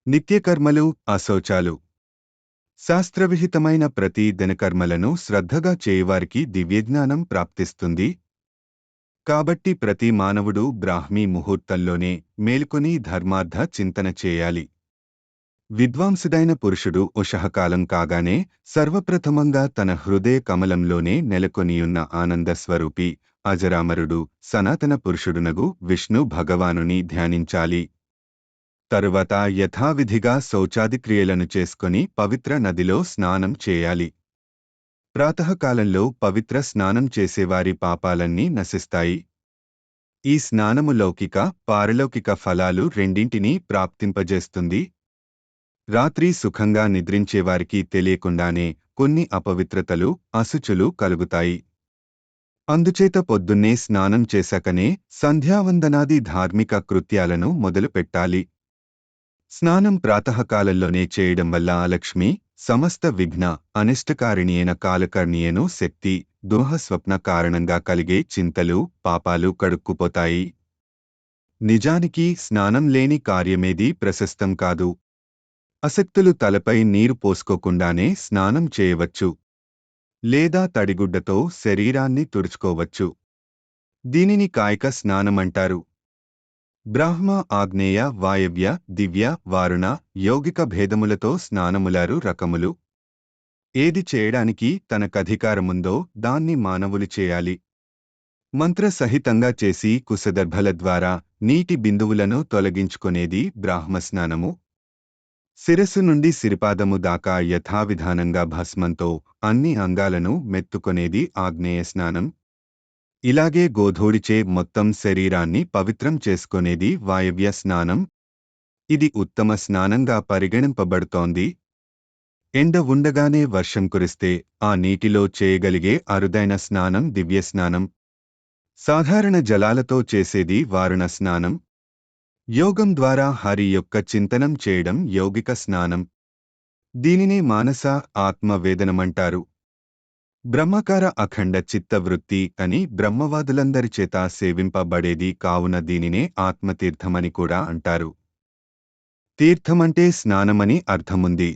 నిత్యకర్మలు, అశౌచాలు. శాస్త్రవిహితమైన ప్రతి దినకర్మలను శ్రద్ధగా చేయవారికి దివ్యజ్ఞానం ప్రాప్తిస్తుంది. కాబట్టి ప్రతి మానవుడు బ్రాహ్మీ ముహూర్తంలోనే మేల్కొని ధర్మార్థ చింతన చేయాలి. విద్వాంసుడైన పురుషుడు ఉషఃకాలం కాగానే సర్వప్రథమంగా తన హృదయ కమలంలోనే నెలకొనియున్న ఆనందస్వరూపి అజరామరుడు సనాతన పురుషుడునగు విష్ణు భగవానుని ధ్యానించాలి. తరువాత యథావిధిగా శౌచాదిక్రియలను చేసుకొని పవిత్ర నదిలో స్నానం చేయాలి. ప్రాతఃకాలంలో పవిత్ర స్నానం చేసేవారి పాపాలన్నీ నశిస్తాయి. ఈ స్నానము లౌకిక, పారలౌకిక ఫలాలు రెండింటినీ ప్రాప్తింపజేస్తుంది. రాత్రి సుఖంగా నిద్రించేవారికి తెలియకుండానే కొన్ని అపవిత్రతలు, అశుచులు కలుగుతాయి. అందుచేత పొద్దున్నే స్నానం చేశాకనే సంధ్యావందనాది ధార్మిక కృత్యాలను మొదలుపెట్టాలి. స్నానం ప్రాతఃకాలంలోనే చేయడం వల్ల లక్ష్మి, సమస్త విఘ్న, అనిష్టకారిణి అయిన కాలకర్ణియను శక్తి, దుఃస్వప్న కారణంగా కలిగే చింతలు, పాపాలు కడుక్కుపోతాయి. నిజానికి స్నానం లేని కార్యమేదీ ప్రశస్తం కాదు. అశక్తులు తలపై నీరు పోసుకోకుండానే స్నానం చేయవచ్చు. లేదా తడిగుడ్డతో శరీరాన్ని తుడుచుకోవచ్చు. దీనిని కాయిక స్నానమంటారు. బ్రాహ్మ, ఆగ్నేయ, వాయవ్య, దివ్య, వారుణ, యౌగిక భేదములతో స్నానములారు రకములు. ఏది చేయడానికి తనకధికారముందో దాన్ని మానవులు చేయాలి. మంత్రసహితంగా చేసి కుశదర్భల ద్వారా నీటి బిందువులను తొలగించుకొనేది బ్రాహ్మస్నానము. శిరస్సు నుండి సిరిపాదము దాకా యథావిధానంగా భస్మంతో అన్ని అంగాలను మెత్తుకొనేది ఆగ్నేయ స్నానం. ఇలాగే గోధూడిచే మొత్తం శరీరాన్ని పవిత్రం చేసుకొనేది వాయవ్య స్నానం. ఇది ఉత్తమ స్నానంగా పరిగణింపబడుతోంది. ఎండ ఉండగానే వర్షం కురిస్తే ఆ నీటిలో చేయగలిగే అరుదైన స్నానం దివ్యస్నానం. సాధారణ జలాలతో చేసేది వారుణ స్నానం. యోగం ద్వారా హరి యొక్క చింతనం చేయడం యౌగిక స్నానం. దీనినే మానస, ఆత్మవేదనమంటారు. బ్రహ్మకార అఖండ చిత్తవృత్తి అని బ్రహ్మవాదులందరిచేత సేవింపబడేది కావున దీనినే ఆత్మతీర్థమని కూడా అంటారు. తీర్థమంటే స్నానమని అర్థముంది.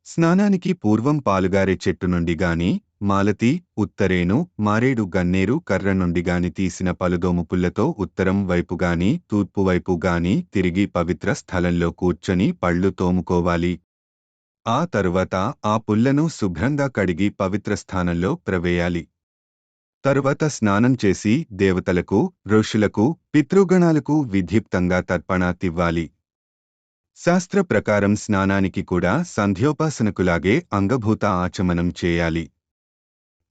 స్నానానికి పూర్వం పాలుగారే చెట్టు నుండి గాని, మాలతి, ఉత్తరేను, మారేడు గన్నేరు కర్ర నుండి గాని తీసిన పలుదోము పుల్లతో ఉత్తరం వైపుగాని, తూర్పువైపుగాని తిరిగి పవిత్ర స్థలంలో కూర్చొని పళ్ళు తోముకోవాలి. ఆ తరువాత ఆ పుల్లను శుభ్రంగా కడిగి పవిత్ర స్థానంలో ప్రవేయాలి. తరువాత స్నానం చేసి దేవతలకు, ఋషులకు, పితృగణాలకు విధిప్తంగా తర్పణాతివ్వాలి. శాస్త్ర ప్రకారం స్నానానికి కూడా సంధ్యోపాసనకులాగే అంగభూత ఆచమనం చేయాలి.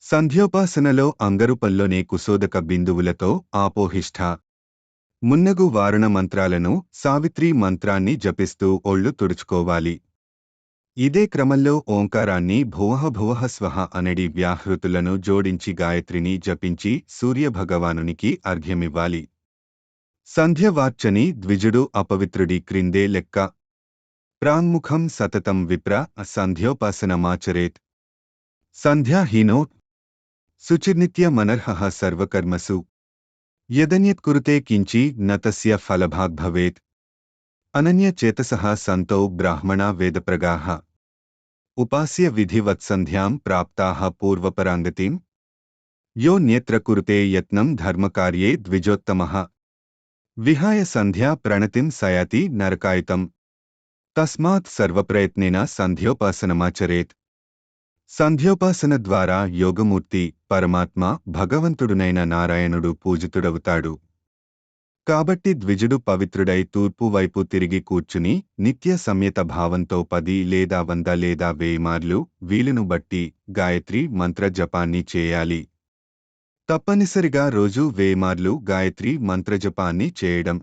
సంధ్యోపాసనలో అంగరూపంలోనే కుశోదక బిందువులతో ఆపోహిష్ఠ, మున్నగు వారుణ మంత్రాలను, సావిత్రి మంత్రాన్ని జపిస్తూ ఒళ్ళు తుడుచుకోవాలి. ఇదే క్రమంలో ఓంకారాన్ని భువః భువః స్వః అనడి వ్యాహృతులను జోడించి గాయత్రిని జపించి సూర్యభగవానునికి అర్ఘ్యమివ్వాలి. సంధ్యవార్చని ద్విజుడు అపవిత్రుడి క్రిందే లెక్క. ప్రాంగ్ముఖం సతతం విప్ర సంధ్యోపాసనమాచరేత్. సంధ్యాహీనో శుచిర్నిత్య మనర్హః సర్వకర్మసు. యదన్యత్కురుతే కించి న తస్య ఫలభాగ్ భవేత్. అనన్యచేతసః సంతో బ్రాహ్మణా వేదప్రగాః. ఉపాస్య విధివత్సంధ్యాం ప్రాప్తాః పూర్వపరాంగతిం. యో న్యత్ర కురుతే యత్నం ధర్మకార్యే ద్విజోత్తమః. విహాయ సంధ్యా ప్రణతిం సయాతి నరకాయుతం. తస్మాత్ సర్వప్రయత్నేన సంధ్యోపాసనమాచరేత్. సంధ్యోపాసన ద్వారా యోగమూర్తి, పరమాత్మ, భగవంతుడునైన నారాయణుడు పూజితుడవుతాడు. కాబట్టి ద్విజుడు పవిత్రుడై తూర్పు వైపు తిరిగి కూర్చుని నిత్య సంయత భావంతో 10 లేదా 100 లేదా 1000 మార్లు వీలును బట్టి గాయత్రి మంత్ర జపాన్ని చేయాలి. తప్పనిసరిగా రోజూ 1000 మార్లు గాయత్రి మంత్రజపాన్ని చేయడం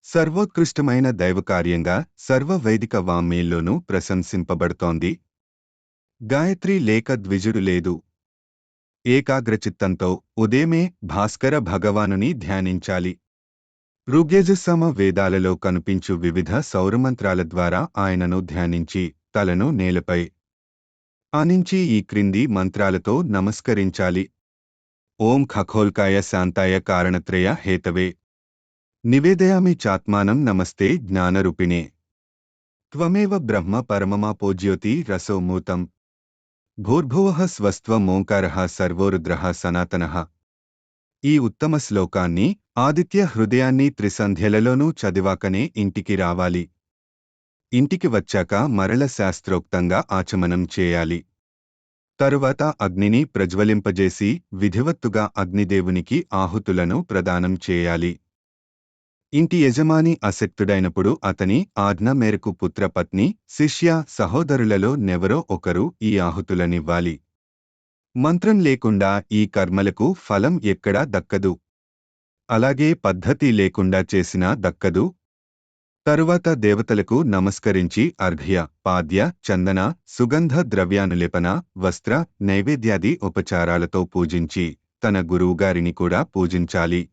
సర్వోత్కృష్టమైన దైవకార్యంగా సర్వ వైదిక వాంగ్మయంలోనూ ప్రశంసింపబడుతోంది. గాయత్రి లేక ద్విజుడు లేదు. ఏకాగ్రచిత్తంతో ఉదయమే భాస్కర భగవానుని ధ్యానించాలి. ఋగ్యజుస్సామ వేదాలలో కనిపించు వివిధ సౌరమంత్రాల ద్వారా ఆయనను ధ్యానించి తలను నేలపై ఆనించి ఈ క్రింది మంత్రాలతో నమస్కరించాలి. ఓం ఖగోల్కాయ శాంతాయ కారణత్రయ హేతవే నివేదయామి చాత్మానం నమస్తే జ్ఞానరూపిణే. త్వమేవ బ్రహ్మ పరమమాపోజ్యోతి రసోమూతం భూర్భువః స్వస్త్వమోంకారః సర్వోరుద్రః సనాతనః. ఈ ఉత్తమ శ్లోకాన్ని ఆదిత్య హృదయాన్ని త్రిసంధ్యలలోనూ చదివాకనే ఇంటికి రావాలి. ఇంటికి వచ్చాక మరల శాస్త్రోక్తంగా ఆచమనం చేయాలి. తరువాత అగ్నిని ప్రజ్వలింపజేసి విధివత్తుగా అగ్నిదేవునికి ఆహుతులను ప్రదానం చేయాలి. ఇంటి యజమాని అశక్తుడైనప్పుడు అతని ఆజ్ఞ మేరకు పుత్రపత్ని, శిష్య, సహోదరులలో నెవరో ఒకరు ఈ ఆహుతులనివ్వాలి. మంత్రం లేకుండా ఈ కర్మలకు ఫలం ఎక్కడా దక్కదు. అలాగే పద్ధతి లేకుండా చేసినా దక్కదు. తరువాత దేవతలకు నమస్కరించి అర్ఘ్య, పాద్య, చందన, సుగంధ ద్రవ్యానులేపన, వస్త్ర, నైవేద్యాది ఉపచారాలతో పూజించి తన గురువుగారిని కూడా పూజించాలి.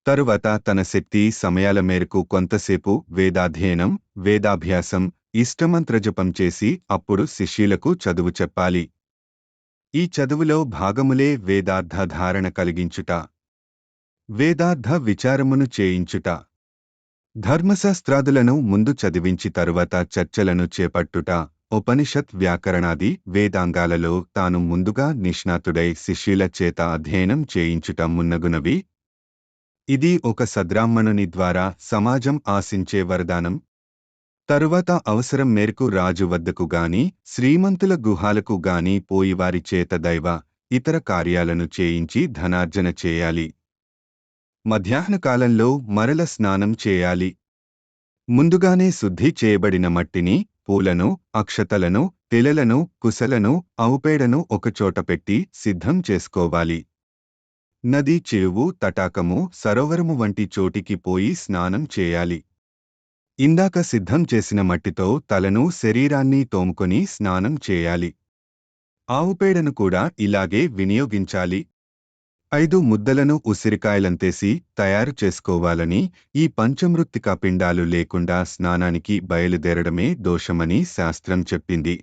తరువాత తన శక్తి సమయాల మేరకు కొంతసేపు వేదాధ్యయనం, వేదాభ్యాసం, ఇష్టమంత్రజపం చేసి అప్పుడు శిష్యులకు చదువు చెప్పాలి. ఈ చదువులో భాగములే వేదార్థ ధారణ కలిగించుట, వేదార్థ విచారమును చేయించుట, ధర్మశాస్త్రాదులను ముందు చదివించి తరువాత చర్చలను చేపట్టుట, ఉపనిషత్ వ్యాకరణాది వేదాంగాలలో తాను ముందుగా నిష్ణాతుడై శిష్యుల చేత అధ్యయనం చేయించుట మున్నగునవి. ఇది ఒక సద్బ్రాహ్మణుని ద్వారా సమాజం ఆశించే వరదానం. తరువాత అవసరం మేరకు రాజు వద్దకు గాని, శ్రీమంతుల గుహాలకు గాని పోయి వారి చేత దైవ, ఇతర కార్యాలను చేయించి ధనార్జన చేయాలి. మధ్యాహ్నకాలంలో మరల స్నానం చేయాలి. ముందుగానే శుద్ధి చేయబడిన మట్టిని, పూలను, అక్షతలను, తెలలను, కుశలను, ఆవుపేడను ఒకచోట పెట్టి సిద్ధం చేసుకోవాలి. నది, చెరువు, తటాకము, సరోవరము వంటి చోటికి పోయి స్నానం చేయాలి. ఇందాక సిద్ధం చేసిన మట్టితో తలను, శరీరాన్ని తోముకొని స్నానం చేయాలి. ఆవుపేడను కూడా ఇలాగే వినియోగించాలి. 5 ముద్దలను ఉసిరికాయలంతేసి తయారు చేసుకోవాలని, ఈ పంచమృత్తికా పిండాలు లేకుండా స్నానానికి బయలుదేరడమే దోషమని శాస్త్రం చెప్పింది.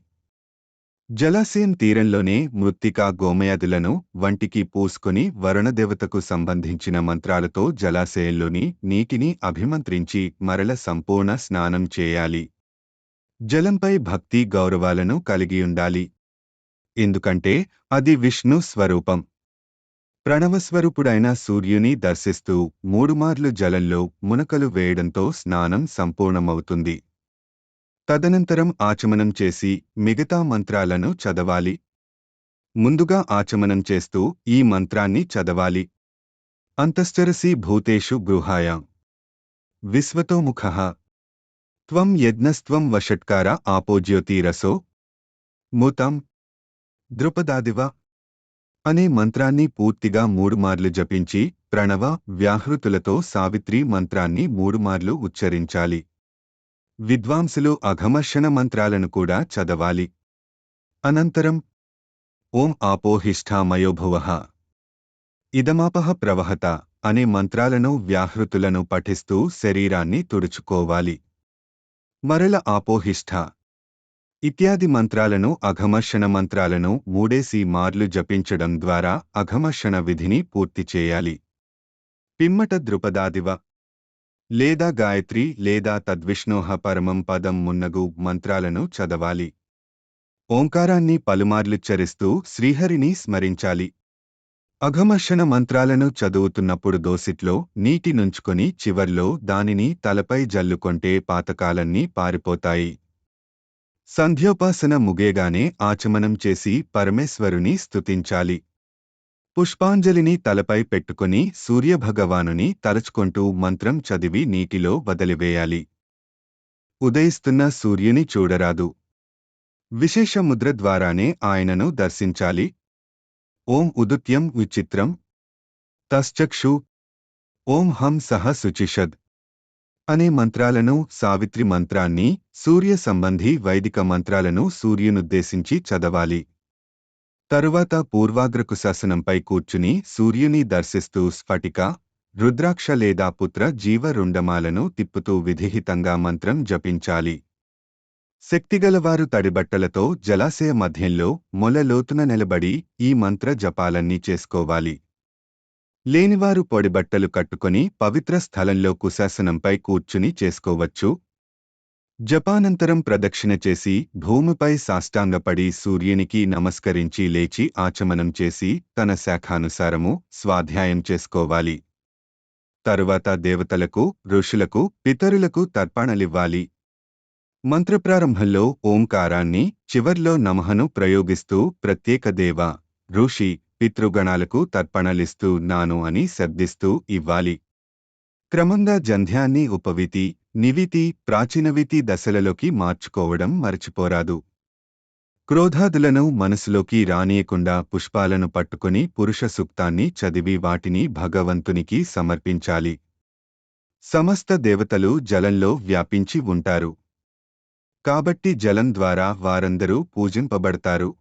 జలాశయం తీరంలోనే మృత్తికా గోమయాదులను వంటికి పూసుకొని వరుణదేవతకు సంబంధించిన మంత్రాలతో జలాశయంలోని నీటిని అభిమంత్రించి మరల సంపూర్ణ స్నానం చేయాలి. జలంపై భక్తి గౌరవాలను కలిగియుండాలి. ఎందుకంటే అది విష్ణు స్వరూపం. ప్రణవస్వరూపుడైన సూర్యుని దర్శిస్తూ 3 మార్లు జలంలో మునకలు వేయడంతో స్నానం సంపూర్ణమవుతుంది. తదనంతరం ఆచమనం చేసి మిగతా మంత్రాలను చదవాలి. ముందుగా ఆచమనం చేస్తూ ఈ మంత్రాన్ని చదవాలి. అంతశ్చరసి భూతేషు గృహాయాం విశ్వతోముఖః త్వం యజ్ఞస్త్వం వషట్కార ఆపోజ్యోతిరసో మూతం ద్రుపదాదివ అనే మంత్రాన్ని పూర్తిగా 3 మార్లు జపించి ప్రణవ, వ్యాహృతులతో సావిత్రి మంత్రాన్ని 3 మార్లు ఉచ్చరించాలి. విద్వాంసులు అఘమర్షణ మంత్రాలను కూడా చదవాలి. అనంతరం ఓం ఆపోహిష్ఠామయోభువః ఇదమాపః ప్రవహత అనే మంత్రాలను వ్యాహృతులను పఠిస్తూ శరీరాన్ని తుడుచుకోవాలి. మరల ఆపోహిష్ఠ ఇత్యాది మంత్రాలను అఘమర్షణ మంత్రాలను 3 మార్లు జపించడం ద్వారా అఘమర్షణ విధిని పూర్తి చేయాలి. పిమ్మట ద్రుపదాదివ లేదా గాయత్రి లేదా తద్విష్ణోః పరమం పదం మున్నగు మంత్రాలను చదవాలి. ఓంకారాన్ని పలుమార్లుచ్చరిస్తూ శ్రీహరిని స్మరించాలి. అఘమర్షణ మంత్రాలను చదువుతున్నప్పుడు దోసిట్లో నీటి నుంచుకొని చివర్లో దానిని తలపై జల్లుకొంటే పాతకాలన్నీ పారిపోతాయి. సంధ్యోపాసన ముగేగానే ఆచమనం చేసి పరమేశ్వరుని స్తుతించాలి. పుష్పాంజలిని తలపై పెట్టుకొని సూర్యభగవానుని తలచుకొంటూ మంత్రం చదివి నీటిలో వదిలివేయాలి. ఉదయిస్తున్న సూర్యుని చూడరాదు. విశేష ముద్ర ద్వారానే ఆయనను దర్శించాలి. ఓం ఉదుత్యం విచిత్రం తశ్చక్షు ఓం హం సహ శుచిషద్ అనే మంత్రాలను, సావిత్రి మంత్రాన్ని, సూర్య సంబంధి వైదిక మంత్రాలను సూర్యునుద్దేశించి చదవాలి. తరువాత పూర్వాగ్రకుశాసనంపై కూర్చుని సూర్యుని దర్శిస్తూ స్ఫటిక, రుద్రాక్ష లేదా పుత్ర జీవ రుండమాలను తిప్పుతూ విధిహితంగా మంత్రం జపించాలి. శక్తిగలవారు తడిబట్టలతో జలాశయ మధ్యంలో మొల లోతున నిలబడి ఈ మంత్ర జపాలన్నీ చేసుకోవాలి. లేనివారు పొడిబట్టలు కట్టుకొని పవిత్ర స్థలంలో కుశాసనంపై కూర్చుని చేసుకోవచ్చు. జపానంతరం ప్రదక్షిణ చేసి భూమిపై సాష్టాంగపడి సూర్యునికి నమస్కరించి లేచి ఆచమనం చేసి తన శాఖానుసారము స్వాధ్యాయం చేసుకోవాలి. తరువాత దేవతలకు, ఋషులకు, పితరులకు తర్పణలివ్వాలి. మంత్రప్రారంభంలో ఓంకారాన్ని, చివర్లో నమఃను ప్రయోగిస్తూ ప్రత్యేక దేవ, ఋషి, పితృగణాలకు తర్పణలిస్తూ నాను అని శబ్దిస్తూ ఇవ్వాలి. క్రమంగా జంధ్యాన్ని ఉపవీతి, నివితి, ప్రాచీనవితి దశలలోకి మార్చుకోవడం మరచిపోరాదు. క్రోధాదులను మనసులోకి రానియకుండా పుష్పాలను పట్టుకుని పురుష సూక్తాన్ని చదివి వాటిని భగవంతునికి సమర్పించాలి. సమస్త దేవతలు జలంలో వ్యాపించి ఉంటారు. కాబట్టి జలం ద్వారా వారందరూ పూజింపబడతారు.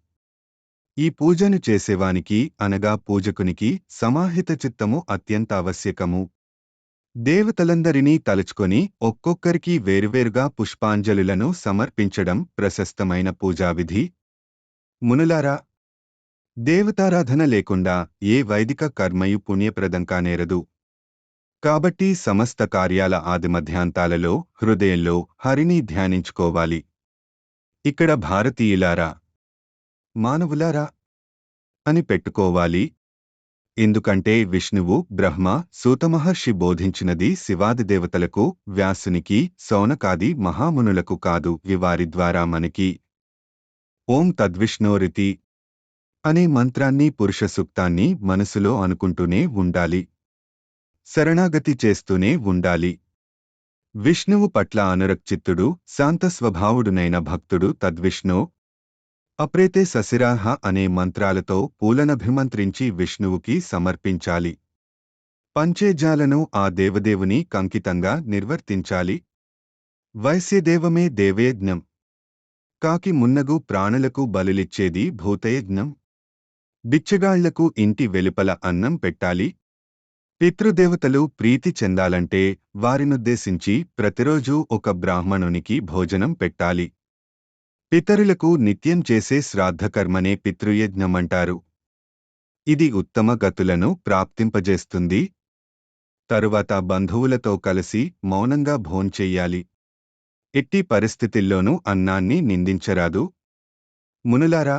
ఈ పూజను చేసేవానికి అనగా పూజకునికి సమాహిత చిత్తము అత్యంత ఆవశ్యకము. దేవతలందరినీ తలుచుకొని ఒక్కొక్కరికి వేరువేరుగా పుష్పాంజలులను సమర్పించడం ప్రశస్తమైన పూజావిధి. మునులారా, దేవతారాధన లేకుండా ఏ వైదిక కర్మయు పుణ్యప్రదం కానేరదు. కాబట్టి సమస్త కార్యాల ఆదిమధ్యాంతాలలో హృదయంలో హరిని ధ్యానించుకోవాలి. ఇక్కడ భారతీయులారా, మానవులారా అని పెట్టుకోవాలి. ఎందుకంటే విష్ణువు, బ్రహ్మ, సూతమహర్షి బోధించినది శివాదిదేవతలకు, వ్యాసునికి, సౌనకాది మహామునులకు కాదు. వారి ద్వారా మనకి ఓం తద్విష్ణోరితి అనే మంత్రాన్ని, పురుష సూక్తాన్ని మనసులో అనుకుంటూనే ఉండాలి. శరణాగతి చేస్తూనే ఉండాలి. విష్ణువు పట్ల అనురక్చిత్తుడు, శాంతస్వభావుడునైన భక్తుడు తద్విష్ణో అప్రేతే ససిరాహ అనే మంత్రాలతో పూలనభిమంత్రించి విష్ణువుకి సమర్పించాలి. పంచేజాలను ఆ దేవదేవుని కంకితంగా నిర్వర్తించాలి. వైశ్యదేవమే దేవయజ్ఞం. కాకి మున్నగు ప్రాణులకు బలులిచ్చేది భూతయజ్ఞం. బిచ్చగాళ్లకు ఇంటి వెలుపల అన్నం పెట్టాలి. పితృదేవతలు ప్రీతి చెందాలంటే వారినుద్దేశించి ప్రతిరోజూ ఒక బ్రాహ్మణునికి భోజనం పెట్టాలి. పితరులకు నిత్యం చేసే శ్రాద్ధకర్మనే పితృయజ్ఞమంటారు. ఇది ఉత్తమ గతులను ప్రాప్తింపజేస్తుంది. తరువాత బంధువులతో కలిసి మౌనంగా భోంచెయ్యాలి. ఎట్టి పరిస్థితుల్లోనూ అన్నాన్ని నిందించరాదు. మునులారా,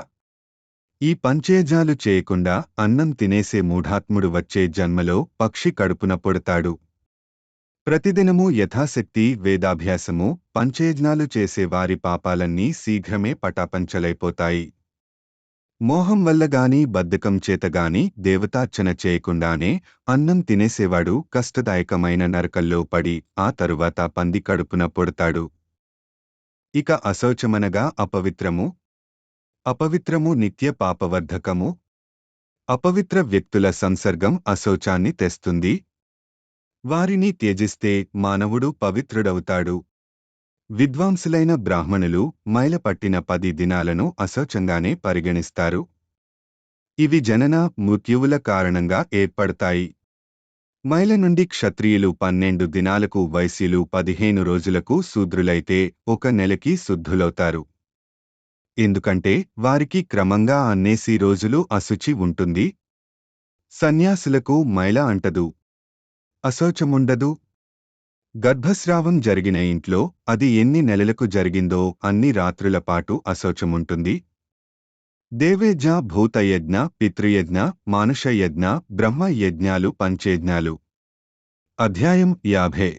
ఈ పంచేజాలు చేయకుండా అన్నం తినేసే మూఢాత్ముడు వచ్చే జన్మలో పక్షి కడుపున పొడతాడు. ప్రతిదినము యథాశక్తి వేదాభ్యాసము, పంచేజ్ఞాలు చేసే వారి పాపాలన్నీ శీఘ్రమే పటాపంచలైపోతాయి. మోహం వల్లగాని బద్ధకం చేతగాని దేవతార్చన చేయకుండానే అన్నం తినేసేవాడు కష్టదాయకమైన నరకల్లో పడి ఆ తరువాత పంది కడుపున పొడతాడు. ఇక అశౌచమనగా అపవిత్రము. అపవిత్రము నిత్య పాపవర్ధకము. అపవిత్ర వ్యక్తుల సంసర్గం అశౌచాన్ని తెస్తుంది. వారిని త్యజిస్తే మానవుడు పవిత్రుడవుతాడు. విద్వాంసులైన బ్రాహ్మణులు మైలపట్టిన 10 దినాలను అశౌచంగానే పరిగణిస్తారు. ఇవి జనన, మృత్యువుల కారణంగా ఏర్పడతాయి. మైల నుండి క్షత్రియులు 12 దినాలకు, వైశ్యులు 15 రోజులకు, శూద్రులైతే 1 నెలకి శుద్ధులవుతారు. ఎందుకంటే వారికి క్రమంగా అన్నేసి రోజులు అశుచి ఉంటుంది. సన్యాసులకు మైల అంటదు, అశౌచముండదు. గర్భస్రావం జరిగిన ఇంట్లో అది ఎన్ని నెలలకు జరిగిందో అన్ని రాత్రుల పాటు అశౌచముంటుంది. దేవేజ్ఞ, భూతయజ్ఞ, పితృయజ్ఞ, మానుషయజ్ఞ, బ్రహ్మయజ్ఞాలు, పంచేజ్ఞాలు. అధ్యాయం 50.